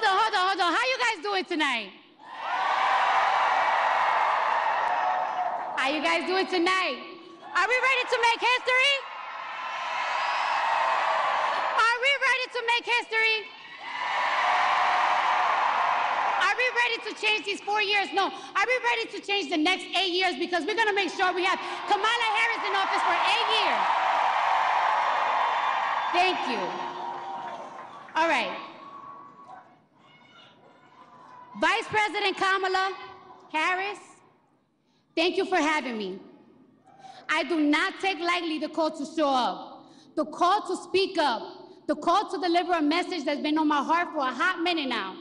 Hold on. How you guys doing tonight? How you guys doing tonight? Are we ready to make history? Are we ready to make history? Are we ready to change these 4 years? No. Are we ready to change the next 8 years? Because we're going to make sure we have Kamala Harris in office for 8 years. Thank you. All right. Vice President Kamala Harris, thank you for having me. I do not take lightly the call to show up, the call to speak up, the call to deliver a message that's been on my heart for a hot minute now.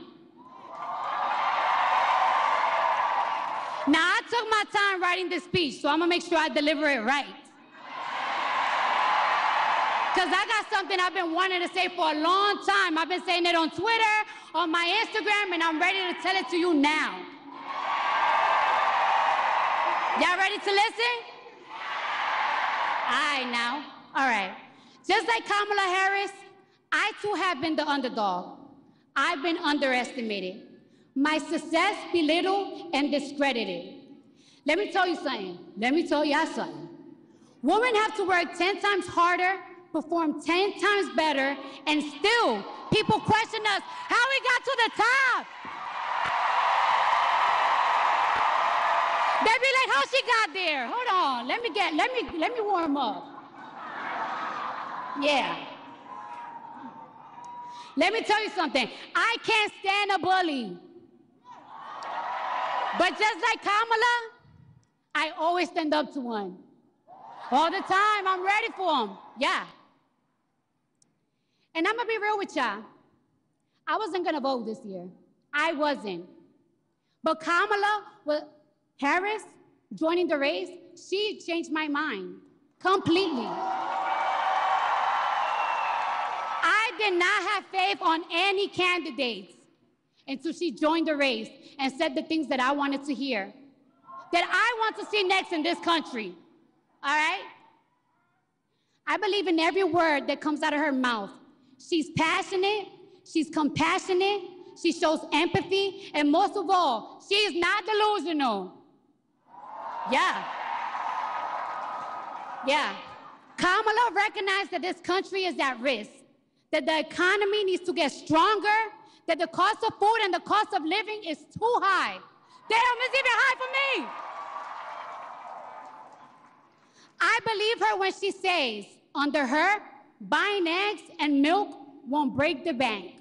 Now, I took my time writing this speech, so I'm gonna make sure I deliver it right. Because I got something I've been wanting to say for a long time. I've been saying it on Twitter, on my Instagram, and I'm ready to tell it to you now. Y'all ready to listen? All right, now. All right. Just like Kamala Harris, I too have been the underdog. I've been underestimated. My success belittled and discredited. Let me tell you something. Let me tell y'all something. Women have to work 10 times harder, perform 10 times better, and still people question us how we got to the top. They be like, how she got there? Hold on, let me warm up. Yeah. Let me tell you something. I can't stand a bully. But just like Kamala, I always stand up to one. All the time, I'm ready for him. Yeah. And I'm gonna be real with y'all. I wasn't gonna vote this year. I wasn't. But Kamala Harris joining the race, she changed my mind completely. I did not have faith on any candidates until she joined the race and said the things that I wanted to hear, that I want to see next in this country. All right? I believe in every word that comes out of her mouth. She's passionate, she's compassionate, she shows empathy, and most of all, she is not delusional. Yeah. Yeah. Kamala recognized that this country is at risk, that the economy needs to get stronger, that the cost of food and the cost of living is too high. Damn, it's even high for me. I believe her when she says, under her, buying eggs and milk won't break the bank,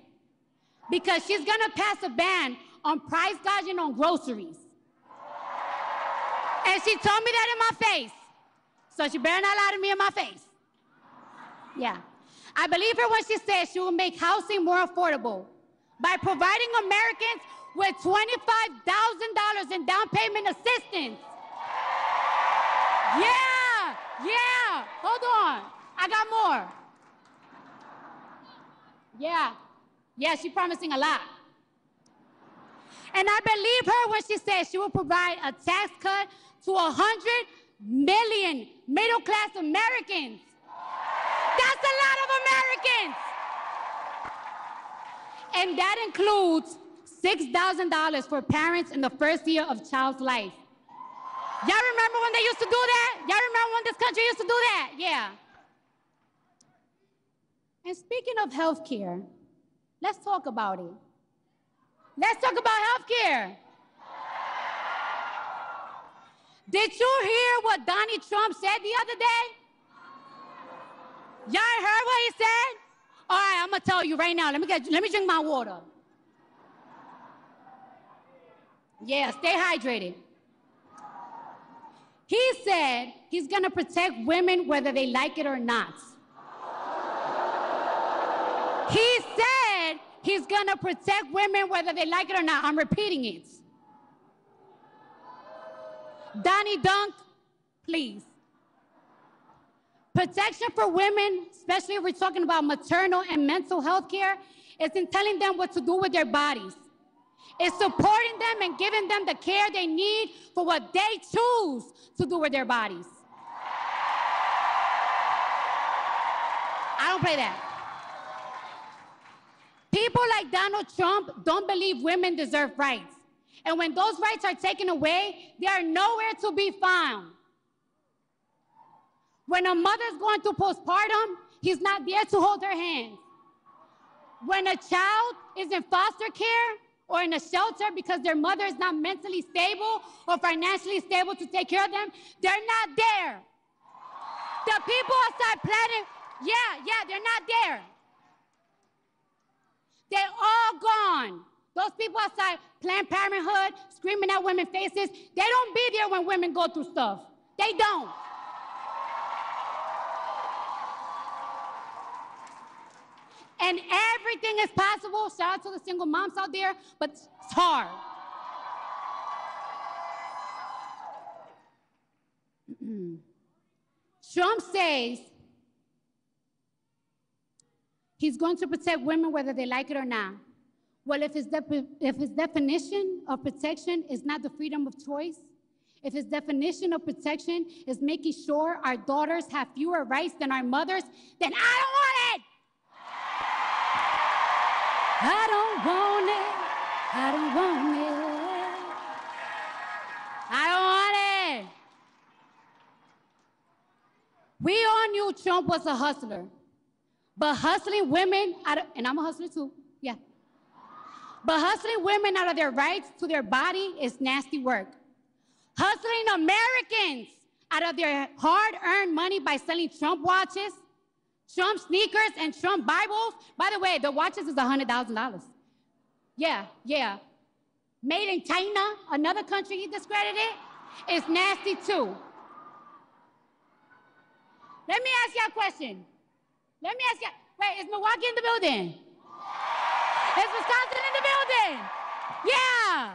because she's gonna pass a ban on price gouging on groceries. And she told me that in my face, so she better not lie to me in my face. Yeah. I believe her when she says she will make housing more affordable by providing Americans with $25,000 in down payment assistance. Yeah, hold on, I got more. Yeah, she's promising a lot. And I believe her when she says she will provide a tax cut to 100 million middle-class Americans. That's a lot of Americans. And that includes $6,000 for parents in the first year of child's life. Y'all remember when they used to do that? Y'all remember when this country used to do that? Yeah. And speaking of healthcare, let's talk about it. Let's talk about healthcare. Did you hear what Donald Trump said the other day? Y'all heard what he said? All right, I'm gonna tell you right now. Let me drink my water. Yeah, stay hydrated. He said he's gonna protect women whether they like it or not. He said he's gonna protect women whether they like it or not. I'm repeating it. Donnie Dunk, please. Protection for women, especially if we're talking about maternal and mental health care, isn't telling them what to do with their bodies. It's supporting them and giving them the care they need for what they choose to do with their bodies. I don't play that. people like Donald Trump don't believe women deserve rights. And when those rights are taken away, they are nowhere to be found. When a mother's going through postpartum, he's not there to hold her hand. When a child is in foster care or in a shelter because their mother is not mentally stable or financially stable to take care of them, they're not there. The people outside planning, they're not there. They're all gone. Those people outside Planned Parenthood, screaming at women's faces, they don't be there when women go through stuff. They don't. And everything is possible. Shout out to the single moms out there, but it's hard. Trump says he's going to protect women whether they like it or not. Well, if his definition of protection is not the freedom of choice, if his definition of protection is making sure our daughters have fewer rights than our mothers, then I don't want it. I don't want it. I don't want it. I don't want it. We all knew Trump was a hustler. But hustling women, and I'm a hustler too, yeah. But hustling women out of their rights to their body is nasty work. Hustling Americans out of their hard-earned money by selling Trump watches, Trump sneakers, and Trump Bibles. By the way, the watches is $100,000. Yeah. Made in China, another country he discredited, is nasty too. Let me ask you a question. Wait, is Milwaukee in the building? Is Wisconsin in the building? Yeah.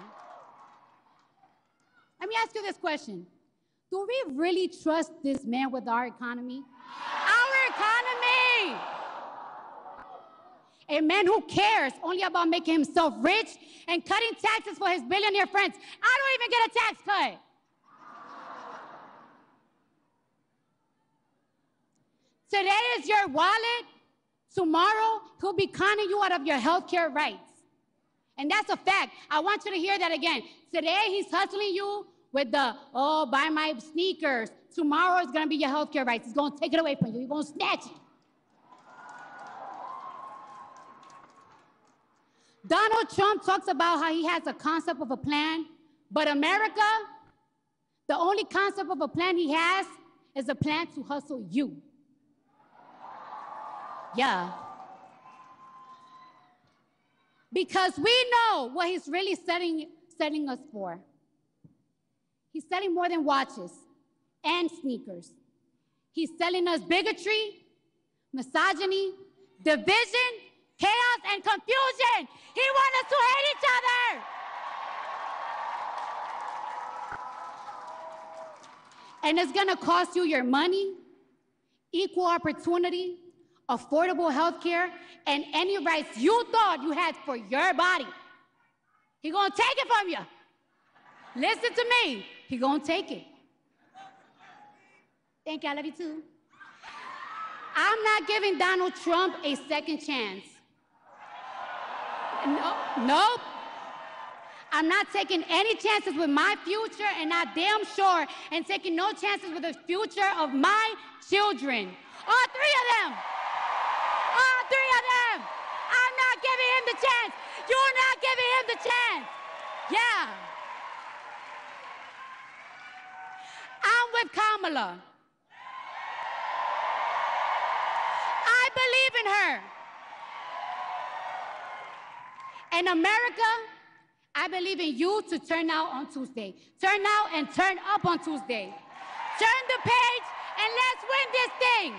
Let me ask you this question. Do we really trust this man with our economy? Our economy! A man who cares only about making himself rich and cutting taxes for his billionaire friends. I don't even get a tax cut. Today is your wallet. Tomorrow, he'll be conning you out of your healthcare rights. And that's a fact. I want you to hear that again. Today, he's hustling you with the, oh, buy my sneakers. Tomorrow is going to be your healthcare rights. He's going to take it away from you. He's going to snatch it. Donald Trump talks about how he has a concept of a plan, but America, the only concept of a plan he has is a plan to hustle you. Yeah. Because we know what he's really setting us for. He's selling more than watches and sneakers. He's selling us bigotry, misogyny, division, chaos, and confusion. He wants us to hate each other. And it's gonna cost you your money, equal opportunity, affordable health care, and any rights you thought you had for your body. He's gonna take it from you. Listen to me, he's gonna take it. Thank you, I love you too. I'm not giving Donald Trump a second chance. Nope. I'm not taking any chances with my future, and I damn sure and taking no chances with the future of my children. All three of them. All three of them. I'm not giving him the chance. You're not giving him the chance. Yeah. I'm with Kamala. I believe in her. In America, I believe in you to turn out on Tuesday. Turn out and turn up on Tuesday. Turn the page and let's win this thing.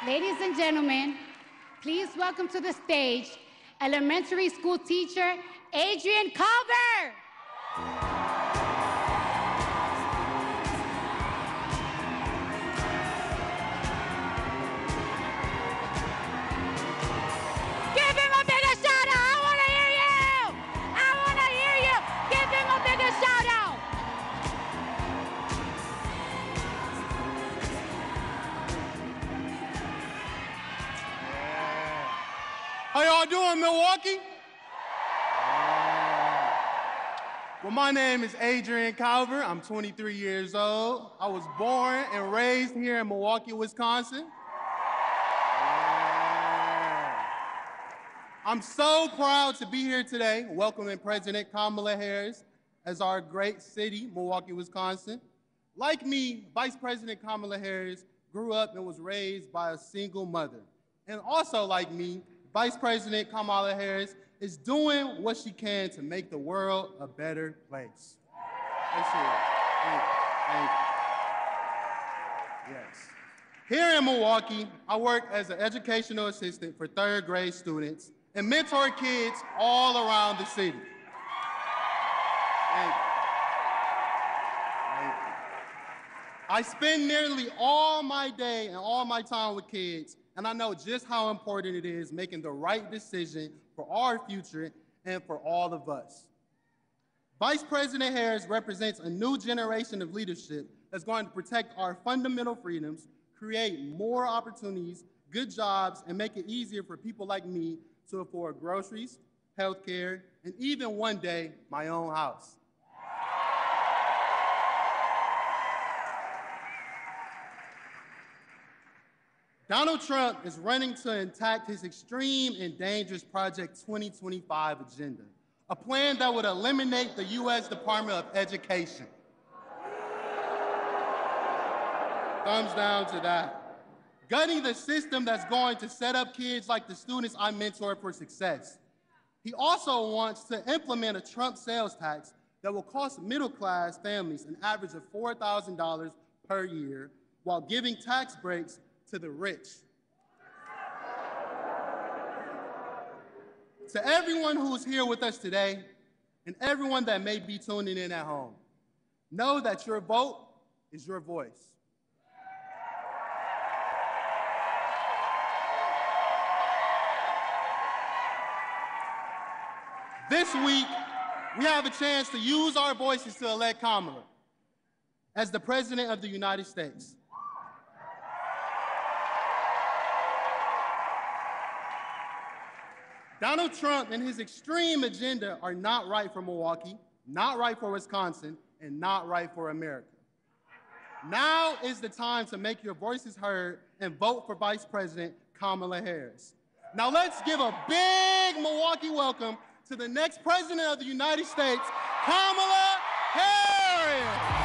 Ladies and gentlemen, please welcome to the stage elementary school teacher Adrian Culver. Give him a bigger shout out. I want to hear you. I want to hear you. Give him a bigger shout out. y'all doing, Milwaukee? Well, my name is Adrian Calver. I'm 23 years old. I was born and raised here in Milwaukee, Wisconsin. I'm so proud to be here today welcoming President Kamala Harris as our great city, Milwaukee, Wisconsin. Like me, Vice President Kamala Harris grew up and was raised by a single mother. And also like me, Vice President Kamala Harris is doing what she can to make the world a better place. Let's hear it. Thank you. Yes. Here in Milwaukee, I work as an educational assistant for third grade students and mentor kids all around the city. Thank you. Thank you. I spend nearly all my day and all my time with kids, and I know just how important it is making the right decision for our future and for all of us. Vice President Harris represents a new generation of leadership that's going to protect our fundamental freedoms, create more opportunities, good jobs, and make it easier for people like me to afford groceries, healthcare, and even one day, my own house. Donald Trump is running to enact his extreme and dangerous Project 2025 agenda, a plan that would eliminate the U.S. Department of Education. Thumbs down to that. Gutting the system that's going to set up kids like the students I mentor for success. He also wants to implement a Trump sales tax that will cost middle-class families an average of $4,000 per year while giving tax breaks to the rich. To everyone who's here with us today and everyone that may be tuning in at home, know that your vote is your voice. This week, we have a chance to use our voices to elect Kamala as the President of the United States. Donald Trump and his extreme agenda are not right for Milwaukee, not right for Wisconsin, and not right for America. Now is the time to make your voices heard and vote for Vice President Kamala Harris. Now let's give a big Milwaukee welcome to the next President of the United States, Kamala Harris.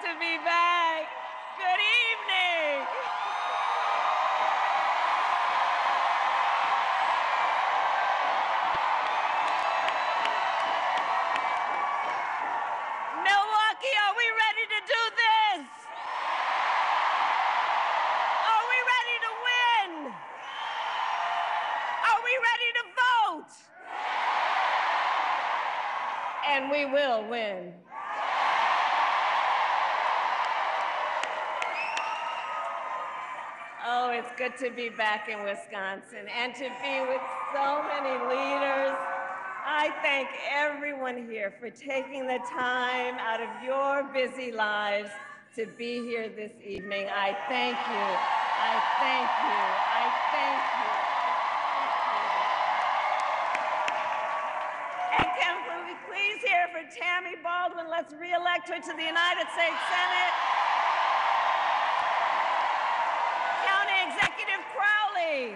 To be back. Good evening. Milwaukee, are we ready to do this? Are we ready to win? Are we ready to vote? And we will win. Oh, it's good to be back in Wisconsin and to be with so many leaders. I thank everyone here for taking the time out of your busy lives to be here this evening. I thank you. I thank you. I thank you. And can we please hear for Tammy Baldwin? Let's re-elect her to the United States Senate. Philly,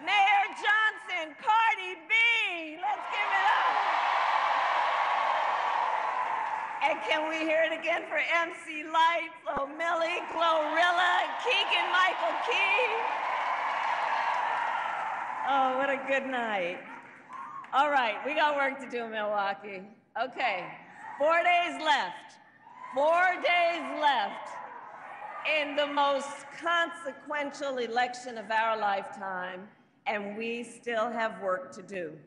Mayor Johnson, Cardi B. Let's give it up. And can we hear it again for MC Lights, Oh Millie, Glorilla, Keegan Michael Key? Oh, what a good night. All right, we got work to do, Milwaukee. Okay, 4 days left. 4 days left in the most consequential election of our lifetime, and we still have work to do.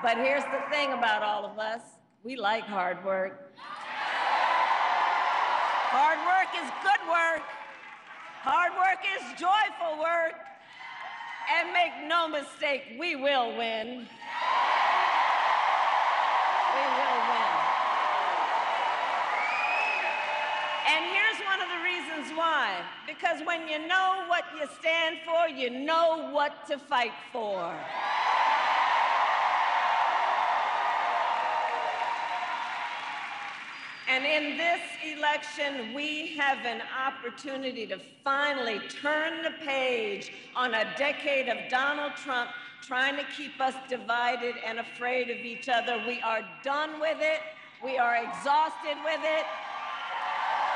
But here's the thing about all of us. We like hard work. Hard work is good work. Hard work is joyful work. And make no mistake, we will win. We will win. And here's one of the reasons why. Because when you know what you stand for, you know what to fight for. And in this election, we have an opportunity to finally turn the page on a decade of Donald Trump trying to keep us divided and afraid of each other. We are done with it. We are exhausted with it.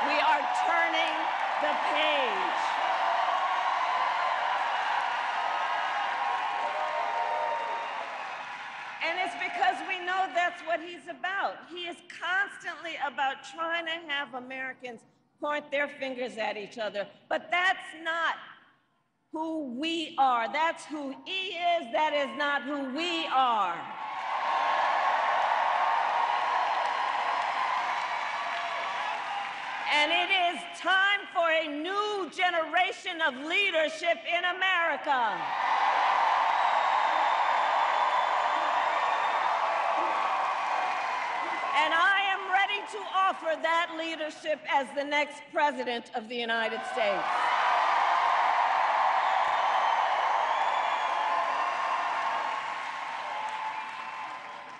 We are turning the page. And it's because we know that's what he's about. He is constantly about trying to have Americans point their fingers at each other. But that's not who we are. That's who he is. That is not who we are. And it is time for a new generation of leadership in America. And I am ready to offer that leadership as the next president of the United States.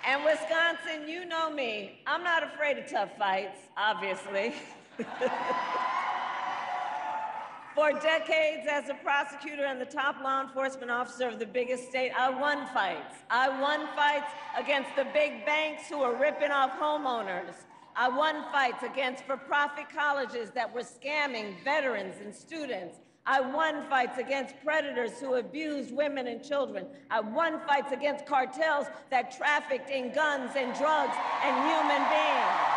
And Wisconsin, you know me. I'm not afraid of tough fights, obviously. For decades as a prosecutor and the top law enforcement officer of the biggest state, I won fights. I won fights against the big banks who were ripping off homeowners. I won fights against for-profit colleges that were scamming veterans and students. I won fights against predators who abused women and children. I won fights against cartels that trafficked in guns and drugs and human beings.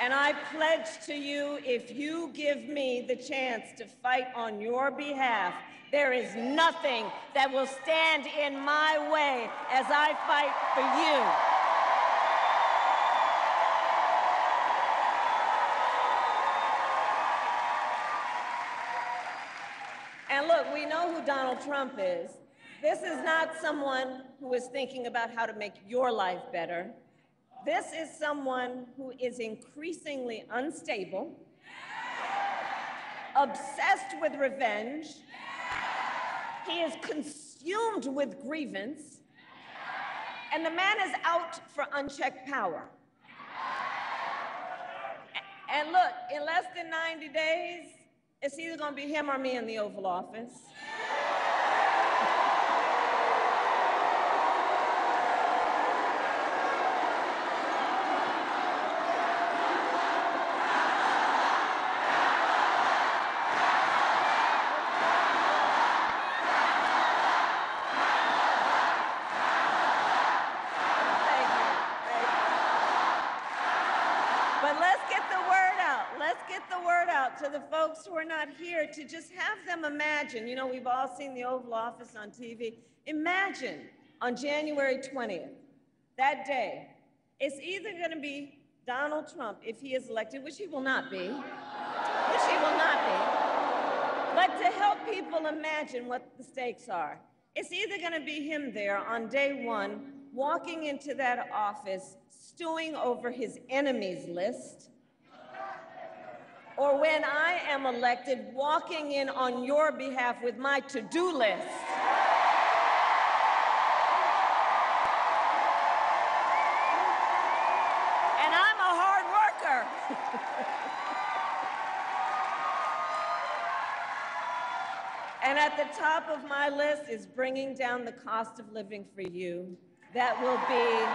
And I pledge to you, if you give me the chance to fight on your behalf, there is nothing that will stand in my way as I fight for you. And look, we know who Donald Trump is. This is not someone who is thinking about how to make your life better. This is someone who is increasingly unstable, obsessed with revenge. He is consumed with grievance, and the man is out for unchecked power. And look, in less than 90 days, it's either going to be him or me in the Oval Office. To the folks who are not here, to just have them imagine, you know, we've all seen the Oval Office on TV. Imagine on January 20th, that day, it's either going to be Donald Trump, if he is elected, which he will not be, but to help people imagine what the stakes are. It's either going to be him there on day one, walking into that office, stewing over his enemies list, or when I am elected, walking in on your behalf with my to-do list. And I'm a hard worker. And at the top of my list is bringing down the cost of living for you. That will be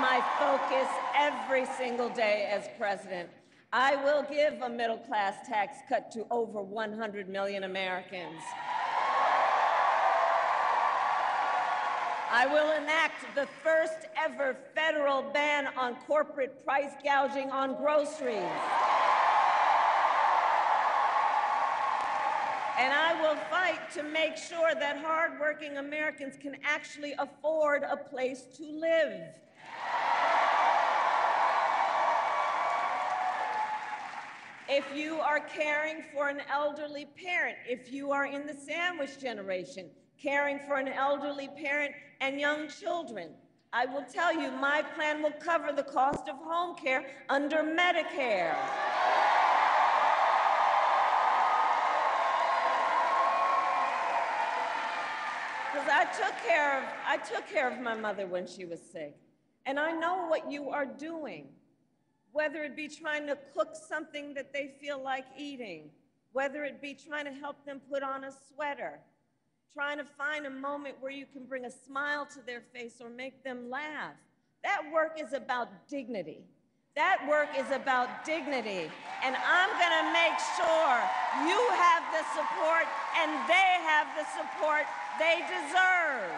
my focus every single day as president. I will give a middle-class tax cut to over 100 million Americans. I will enact the first ever federal ban on corporate price gouging on groceries. And I will fight to make sure that hardworking Americans can actually afford a place to live. If you are caring for an elderly parent, if you are in the sandwich generation, caring for an elderly parent and young children, I will tell you my plan will cover the cost of home care under Medicare. Because I took care of my mother when she was sick. And I know what you are doing, whether it be trying to cook something that they feel like eating, whether it be trying to help them put on a sweater, trying to find a moment where you can bring a smile to their face or make them laugh. That work is about dignity. That work is about dignity. And I'm gonna make sure you have the support and they have the support they deserve.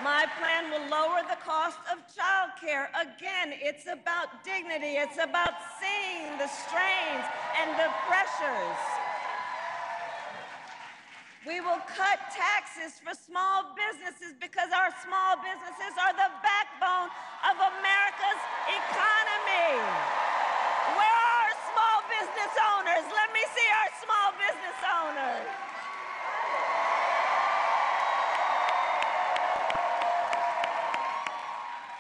My plan will lower the cost of childcare. Again, it's about dignity. It's about seeing the strains and the pressures. We will cut taxes for small businesses because our small businesses are the backbone of America's economy. Where are our small business owners? Let me see our small business owners.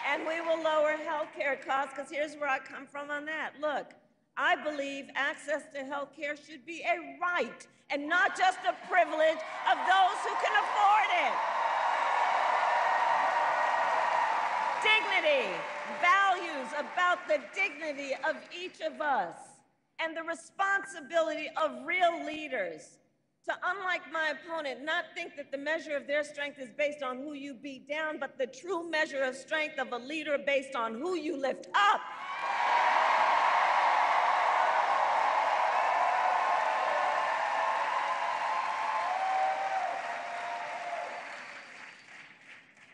And we will lower health care costs, because here's where I come from on that. Look, I believe access to health care should be a right and not just a privilege of those who can afford it. Dignity, values about the dignity of each of us, and the responsibility of real leaders to, unlike my opponent, not think that the measure of their strength is based on who you beat down, but the true measure of strength of a leader based on who you lift up.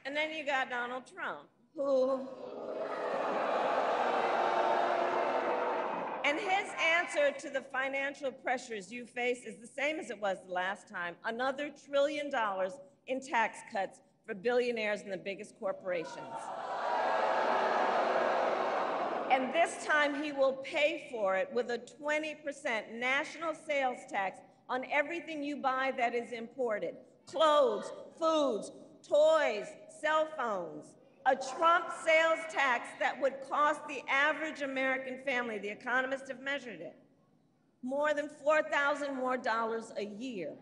And then you got Donald Trump, who... And his answer to the financial pressures you face is the same as it was the last time: another $1 trillion in tax cuts for billionaires and the biggest corporations. And this time he will pay for it with a 20% national sales tax on everything you buy that is imported: clothes, foods, toys, cell phones. A Trump sales tax that would cost the average American family, the economists have measured it, more than $4,000 more a year.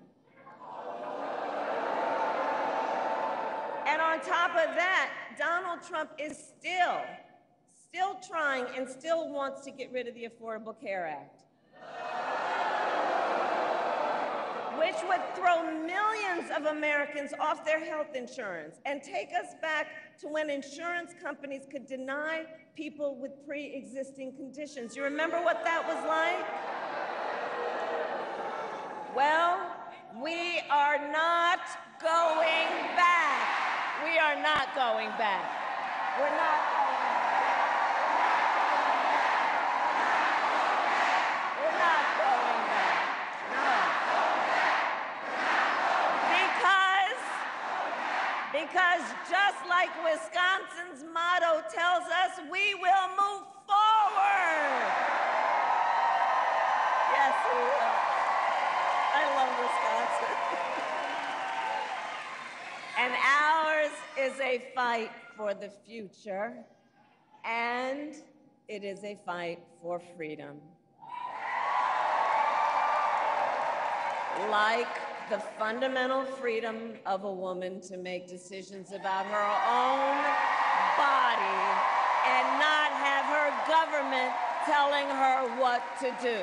And on top of that, Donald Trump is still trying and still wants to get rid of the Affordable Care Act, which would throw millions of Americans off their health insurance and take us back to when insurance companies could deny people with pre-existing conditions. You remember what that was like? Well, we are not going back. We are not going back. We're not going back. We're not going back. No. Because just like Wisconsin's motto tells us, we will move forward. Yes, we will. I love Wisconsin. And ours is a fight for the future, and it is a fight for freedom. Like the fundamental freedom of a woman to make decisions about her own body and not have her government telling her what to do.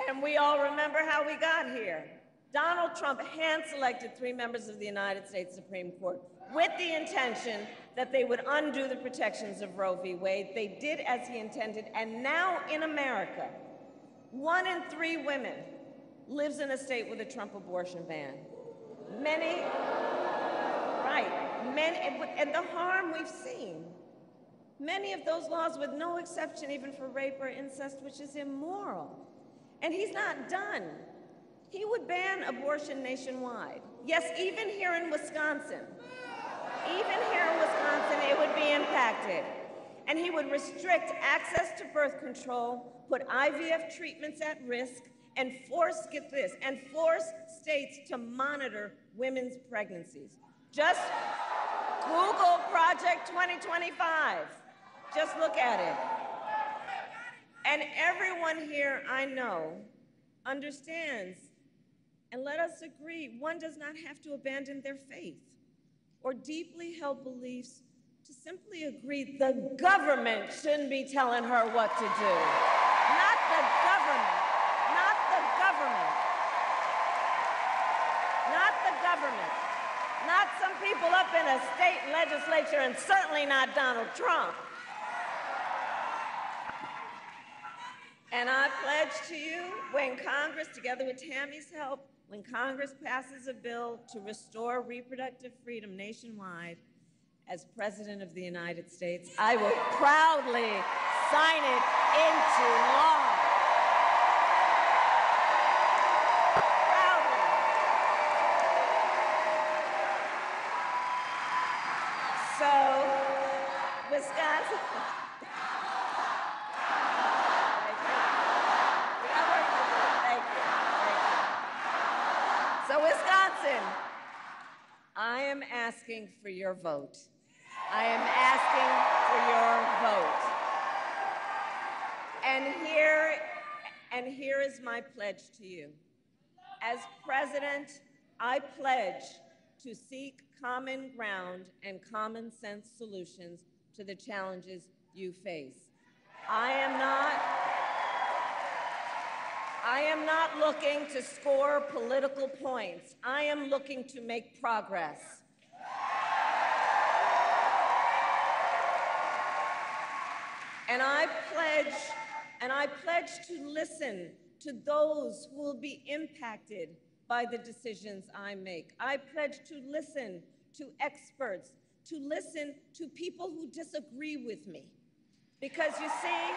And we all remember how we got here. Donald Trump hand-selected 3 members of the United States Supreme Court with the intention that they would undo the protections of Roe v. Wade. They did as he intended, and now in America, 1 in 3 women lives in a state with a Trump abortion ban. And the harm we've seen. Many of those laws with no exception even for rape or incest, which is immoral. And he's not done. He would ban abortion nationwide. Yes, even here in Wisconsin. Even here in Wisconsin, it would be impacted. And he would restrict access to birth control, put IVF treatments at risk, and force, get this, and force states to monitor women's pregnancies. Just Google Project 2025. Just look at it. And everyone here I know understands, and let us agree, one does not have to abandon their faith or deeply held beliefs to simply agree the government shouldn't be telling her what to do. Not the government. Not the government. Not the government. Not some people up in a state legislature, and certainly not Donald Trump. And I pledge to you, when Congress, together with Tammy's help, when Congress passes a bill to restore reproductive freedom nationwide, as President of the United States, I will proudly sign it into law. Proudly. So, Wisconsin. So, Wisconsin, I am asking for your vote. I am asking for your vote. And here is my pledge to you. As president, I pledge to seek common ground and common sense solutions to the challenges you face. I am not looking to score political points. I am looking to make progress. And I pledge to listen to those who will be impacted by the decisions I make. I pledge to listen to experts, to listen to people who disagree with me. Because you see,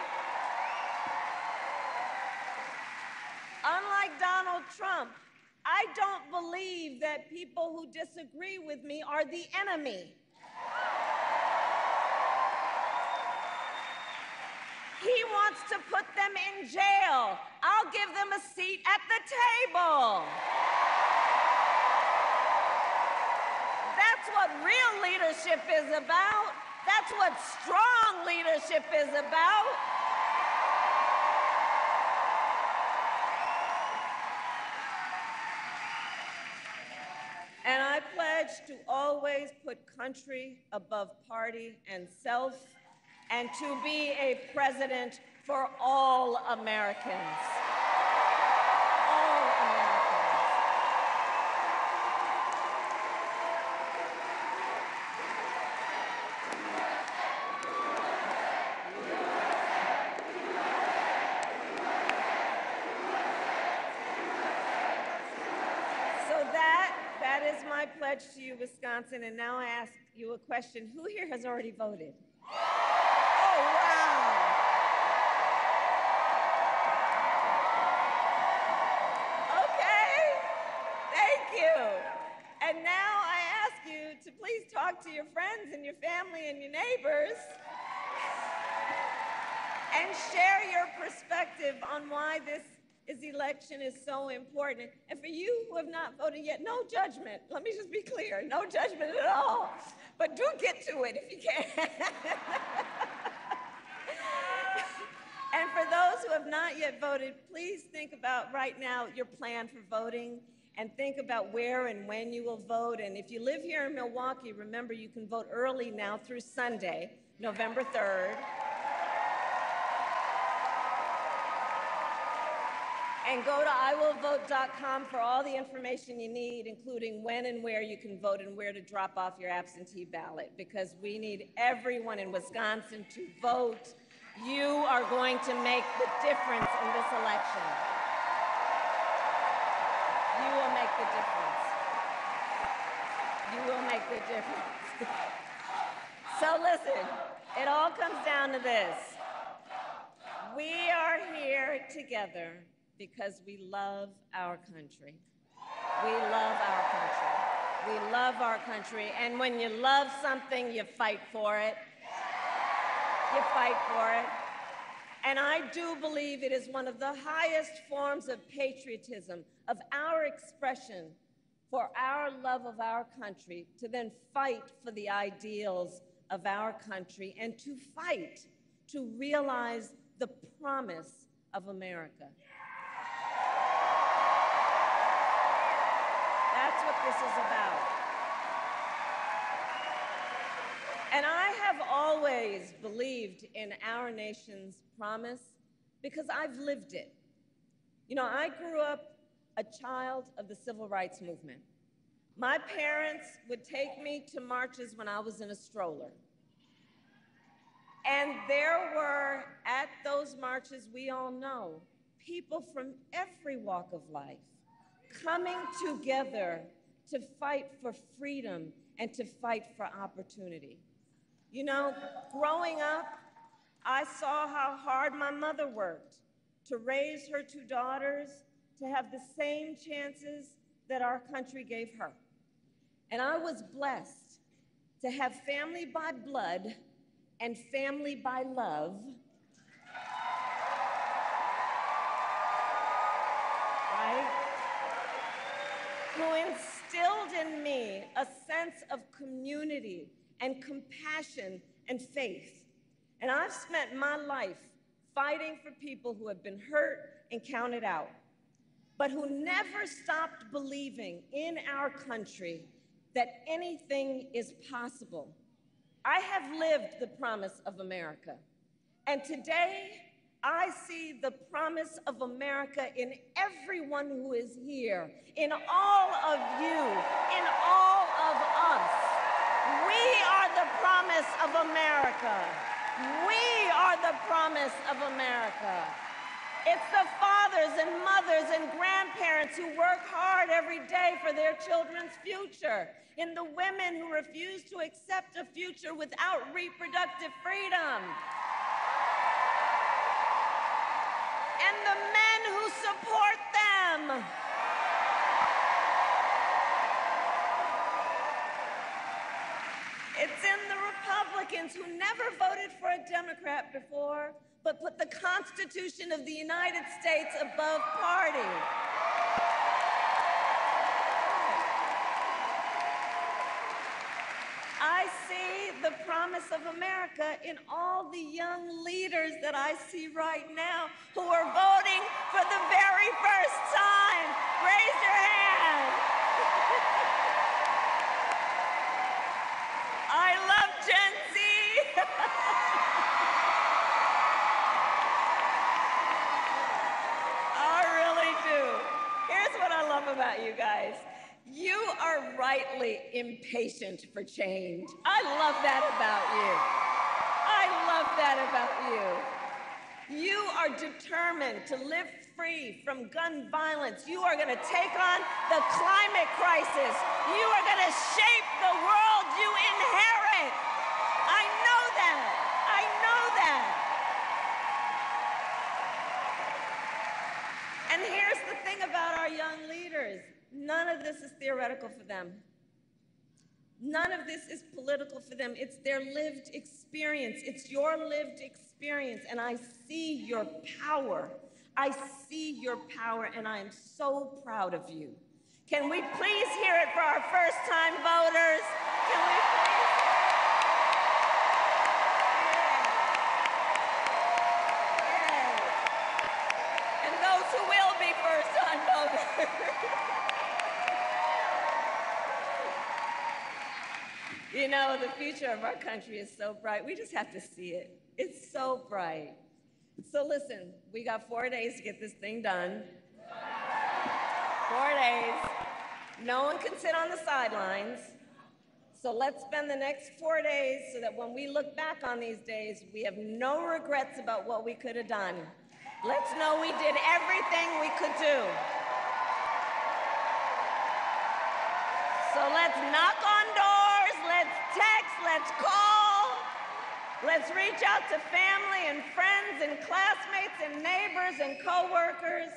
unlike Donald Trump, I don't believe that people who disagree with me are the enemy. He wants to put them in jail. I'll give them a seat at the table. That's what real leadership is about. That's what strong leadership is about. And I pledge to always put country above party and self, and to be a president for all Americans. All Americans. So that is my pledge to you, Wisconsin. And now I ask you a question. Who here has already voted? And now I ask you to please talk to your friends and your family and your neighbors and share your perspective on why this election is so important. And for you who have not voted yet, no judgment. Let me just be clear, no judgment at all. But do get to it if you can. And for those who have not yet voted, please think about right now your plan for voting and think about where and when you will vote. And if you live here in Milwaukee, remember you can vote early now through Sunday, November 3rd. And go to iwillvote.com for all the information you need, including when and where you can vote and where to drop off your absentee ballot, because we need everyone in Wisconsin to vote. You are going to make the difference in this election. You will make the difference. You will make the difference. So listen, it all comes down to this. We are here together because we love our country. We love our country. We love our country. And when you love something, you fight for it. You fight for it. And I do believe it is one of the highest forms of patriotism, of our expression for our love of our country, to then fight for the ideals of our country and to fight to realize the promise of America. That's what this is about. And I have always believed in our nation's promise because I've lived it. You know, I grew up a child of the civil rights movement. My parents would take me to marches when I was in a stroller. And there were, at those marches, we all know, people from every walk of life coming together to fight for freedom and to fight for opportunity. You know, growing up, I saw how hard my mother worked to raise her two daughters to have the same chances that our country gave her. And I was blessed to have family by blood and family by love, right? Who instilled in me a sense of community and compassion and faith. And I've spent my life fighting for people who have been hurt and counted out, but who never stopped believing in our country that anything is possible. I have lived the promise of America. And today, I see the promise of America in everyone who is here, in all of you, in all of us. We are the promise of America. We are the promise of America. It's the fathers and mothers and grandparents who work hard every day for their children's future, and the women who refuse to accept a future without reproductive freedom, and the men who support them. It's in the Republicans who never voted for a Democrat before, but put the Constitution of the United States above party. I see the promise of America in all the young leaders that I see right now who are voting for the very first time. Raise your hand. I love Gen Z. I really do. Here's what I love about you guys. You are rightly impatient for change. I love that about you. I love that about you. You are determined to live free from gun violence. You are going to take on the climate crisis. You are going to shape the world you inherit. I know that. I know that. And here's the thing about our young leaders. None of this is theoretical for them. None of this is political for them. It's their lived experience. It's your lived experience. And I see your power. I see your power, and I am so proud of you. Can we please hear it for our first-time voters? Can we please? Yay. And those who will be first-time voters. know, the future of our country is so bright. We just have to see it. It's so bright. So listen, we got 4 days to get this thing done. 4 days. No one can sit on the sidelines. So let's spend the next 4 days so that when we look back on these days, we have no regrets about what we could have done. Let's know we did everything we could do. So let's knock on doors, let's text, let's call, let's reach out to family and friends and classmates and neighbors and coworkers.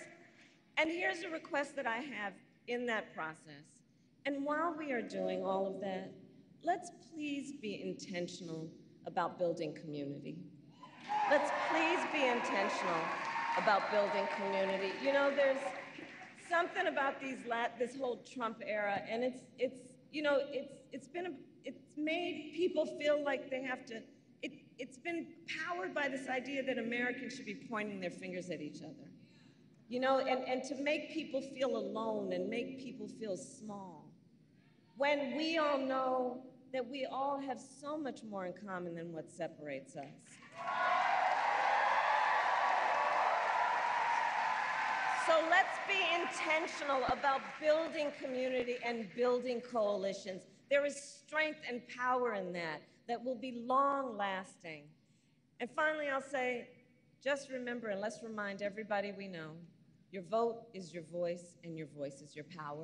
And here's a request that I have in that process. And while we are doing all of that, let's please be intentional about building community. Let's please be intentional about building community. You know, there's something about this whole Trump era, and it's made people feel like they have to. It's been powered by this idea that Americans should be pointing their fingers at each other. You know, and to make people feel alone and make people feel small, when we all know that we all have so much more in common than what separates us. So let's be intentional about building community and building coalitions. There is strength and power in that will be long-lasting. And finally, I'll say, just remember, and let's remind everybody we know, your vote is your voice, and your voice is your power.